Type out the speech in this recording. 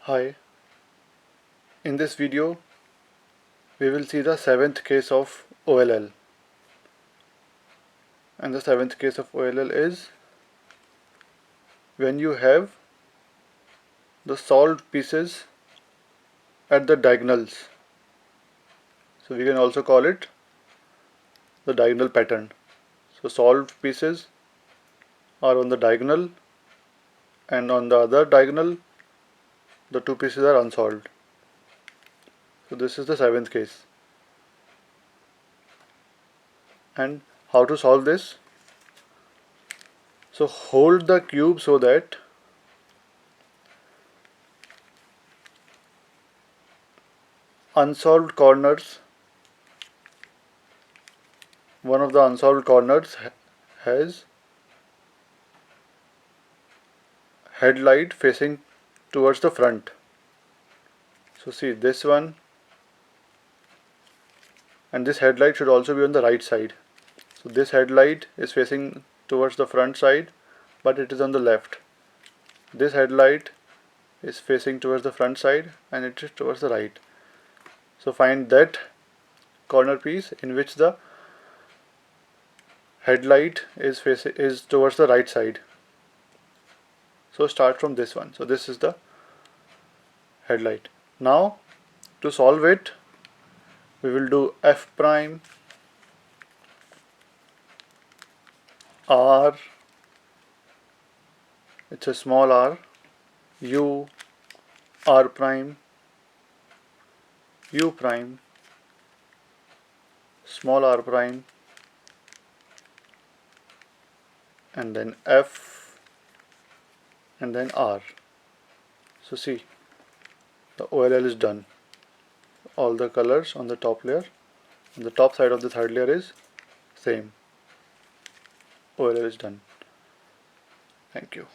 Hi, in this video we will see the seventh case of OLL, and the seventh case of OLL is when you have the solved pieces at the diagonals. So we can also call it the diagonal pattern. So solved pieces are on the diagonal, and on the other diagonal the two pieces are unsolved. So this is the seventh case. And how to solve this? So hold the cube so that unsolved corners, one of the unsolved corners has headlight facing towards the front. So see this one, and this headlight should also be on the right side. So this headlight is facing towards the front side, but it is on the left. This headlight is facing towards the front side and it is towards the right. So find that corner piece in which the headlight is towards the right side. So start from this one. So this is the headlight. Now to solve it, we will do F prime R, it's a small r, U R prime, U prime, small r prime, and then F, and then R. So see, the OLL is done. All the colors on the top layer, on the top side of the third layer is same. OLL is done. Thank you.